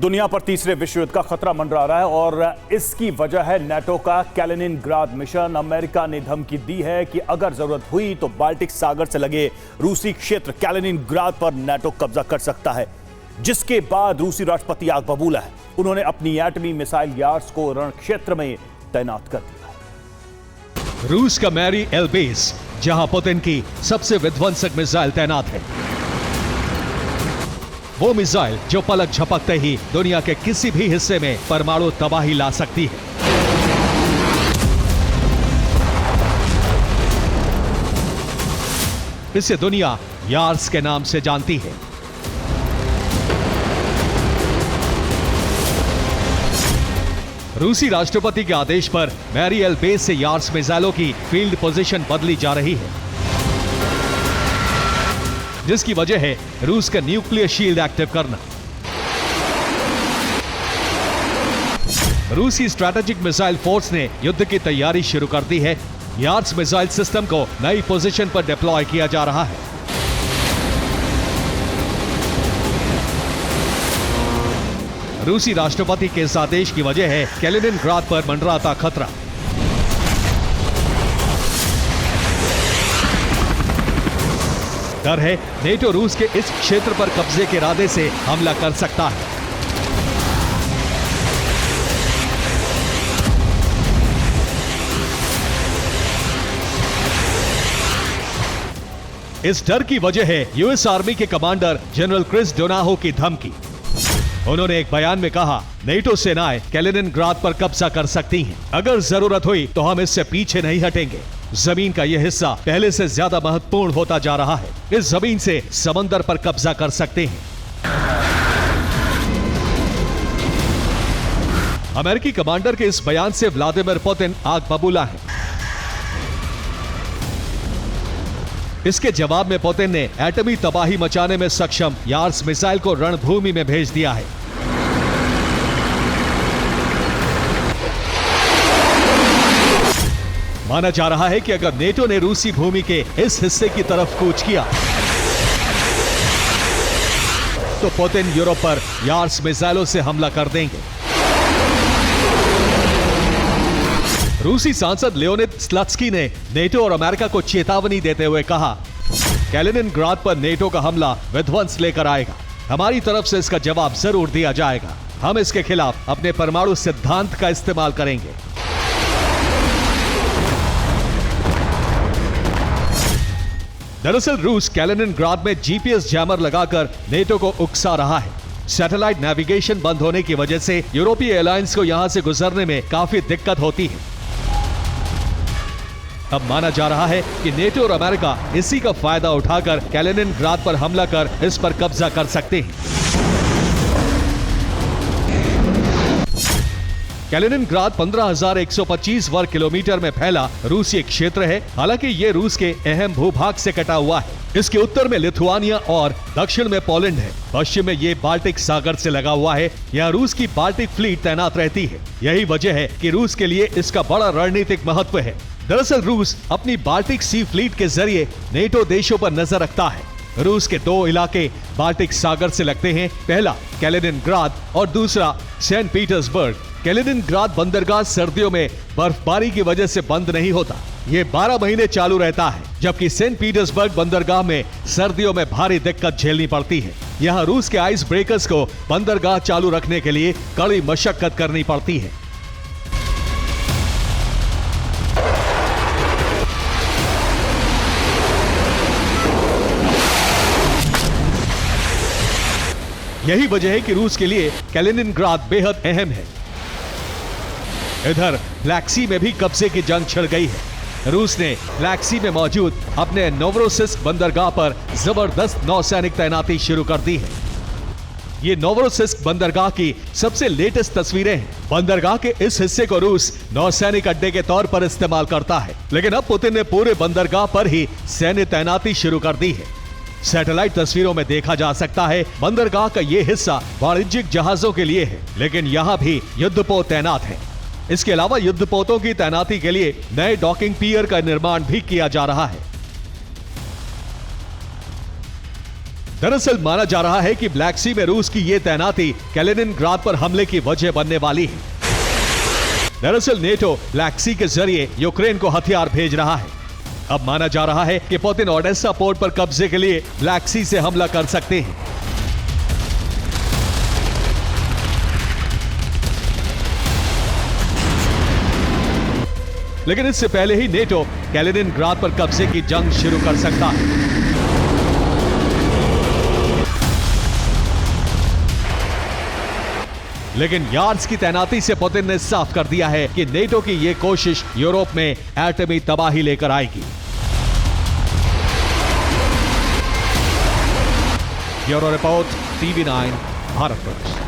दुनिया पर तीसरे विश्व युद्ध का खतरा मंडरा रहा है और इसकी वजह है नाटो का कैलिनिनग्राड मिशन। अमेरिका ने धमकी दी है कि अगर जरूरत हुई तो बाल्टिक सागर से लगे रूसी क्षेत्र कैलिनिनग्राड पर नाटो कब्जा कर सकता है, जिसके बाद रूसी राष्ट्रपति आग बबूला है। उन्होंने अपनी एटमी मिसाइल यार्ड्स को रण क्षेत्र में तैनात कर दिया है। रूस का मैरी एल बेस, जहां पुतिन की सबसे विध्वंसक मिसाइल तैनात है, वो मिसाइल जो पलक झपकते ही दुनिया के किसी भी हिस्से में परमाणु तबाही ला सकती है। इसे दुनिया यार्स के नाम से जानती है। रूसी राष्ट्रपति के आदेश पर मैरी एल बेस से यार्स मिसाइलों की फील्ड पोजीशन बदली जा रही है, जिसकी वजह है रूस का न्यूक्लियर शील्ड एक्टिव करना। रूसी स्ट्रैटेजिक मिसाइल फोर्स ने युद्ध की तैयारी शुरू कर दी है। यार्ड्स मिसाइल सिस्टम को नई पोजीशन पर डिप्लॉय किया जा रहा है। रूसी राष्ट्रपति के इस आदेश की वजह है कैलिनिनग्राड पर मंडराता खतरा। डर है नेटो रूस के इस क्षेत्र पर कब्जे के इरादे से हमला कर सकता है। इस डर की वजह है यूएस आर्मी के कमांडर जनरल क्रिस डोनाहो की धमकी। उन्होंने एक बयान में कहा, नेटो सेनाएं कैलिनिनग्राड पर कब्जा कर सकती हैं। अगर जरूरत हुई तो हम इससे पीछे नहीं हटेंगे। जमीन का यह हिस्सा पहले से ज्यादा महत्वपूर्ण होता जा रहा है। इस जमीन से समंदर पर कब्जा कर सकते हैं। अमेरिकी कमांडर के इस बयान से व्लादिमीर पुतिन आग बबूला है। इसके जवाब में पुतिन ने एटमी तबाही मचाने में सक्षम यार्स मिसाइल को रणभूमि में भेज दिया है। माना जा रहा है कि अगर नेटो ने रूसी भूमि के इस हिस्से की तरफ कूच किया तो पुतिन यूरोप पर यार्स मिसाइलों से हमला कर देंगे। रूसी सांसद लियोनिद स्लत्स्की ने नेटो और अमेरिका को चेतावनी देते हुए कहा, कैलिनिनग्राड पर नेटो का हमला विध्वंस लेकर आएगा। हमारी तरफ से इसका जवाब जरूर दिया जाएगा। हम इसके खिलाफ अपने परमाणु सिद्धांत का इस्तेमाल करेंगे। दरअसल रूस कैलिनिनग्राड में जीपीएस जैमर लगाकर नेटो को उकसा रहा है। सैटेलाइट नेविगेशन बंद होने की वजह से यूरोपीय एयरलाइंस को यहां से गुजरने में काफी दिक्कत होती है। अब माना जा रहा है कि नेटो और अमेरिका इसी का फायदा उठाकर कैलिनिनग्राड पर हमला कर इस पर कब्जा कर सकते हैं। कैलिनिनग्राड 15,125 वर्ग किलोमीटर में फैला रूसी क्षेत्र है। हालांकि यह रूस के अहम भूभाग से कटा हुआ है। इसके उत्तर में लिथुआनिया और दक्षिण में पोलैंड है। पश्चिम में यह बाल्टिक सागर से लगा हुआ है। यहाँ रूस की बाल्टिक फ्लीट तैनात रहती है। यही वजह है कि रूस के लिए इसका बड़ा रणनीतिक महत्व है। दरअसल रूस अपनी बाल्टिक सी फ्लीट के जरिए नेटो देशों पर नजर रखता है। रूस के दो इलाके बाल्टिक सागर से लगते हैं। पहला कैलिनिनग्राड और दूसरा सेंट पीटर्सबर्ग। कैलिनिनग्राड बंदरगाह सर्दियों में बर्फबारी की वजह से बंद नहीं होता। ये 12 महीने चालू रहता है, जबकि सेंट पीटर्सबर्ग बंदरगाह में सर्दियों में भारी दिक्कत झेलनी पड़ती है। यहाँ रूस के आइस ब्रेकर्स को बंदरगाह चालू रखने के लिए कड़ी मशक्कत करनी पड़ती है। यही वजह है कि रूस के लिए कैलिनिनग्राड बेहद अहम है। इधर ब्लैक सी में भी कब्जे की जंग छिड़ गई है। रूस ने ब्लैक सी में मौजूद अपने नोवरोसिस्क बंदरगाह पर जबरदस्त नौसैनिक तैनाती शुरू कर दी है। ये नोवरोसिस्क बंदरगाह की सबसे लेटेस्ट तस्वीरें हैं। बंदरगाह के इस हिस्से को रूस नौसैनिक अड्डे के तौर पर इस्तेमाल करता है, लेकिन अब पुतिन ने पूरे बंदरगाह पर ही सैन्य तैनाती शुरू कर दी है। सैटेलाइट तस्वीरों में देखा जा सकता है बंदरगाह का ये हिस्सा वाणिज्यिक जहाजों के लिए है, लेकिन यहाँ भी युद्धपोत तैनात है। इसके अलावा युद्धपोतों की तैनाती के लिए नए डॉकिंग पियर का निर्माण भी किया जा रहा है। दरअसल माना जा रहा है कि ब्लैक सी में रूस की ये तैनाती कैलिनिनग्राद पर हमले की वजह बनने वाली है। दरअसल नेटो ब्लैक सी के जरिए यूक्रेन को हथियार भेज रहा है। अब माना जा रहा है कि पुतिन ओडेसा पोर्ट पर कब्जे के लिए ब्लैक सी से हमला कर सकते हैं। लेकिन इससे पहले ही नेटो कैलिनिनग्राद पर कब्जे की जंग शुरू कर सकता है। लेकिन यार्ड्स की तैनाती से पुतिन ने साफ कर दिया है कि नेटो की यह कोशिश यूरोप में एटमी तबाही लेकर आएगी। Bureau report, TV9 Bharat.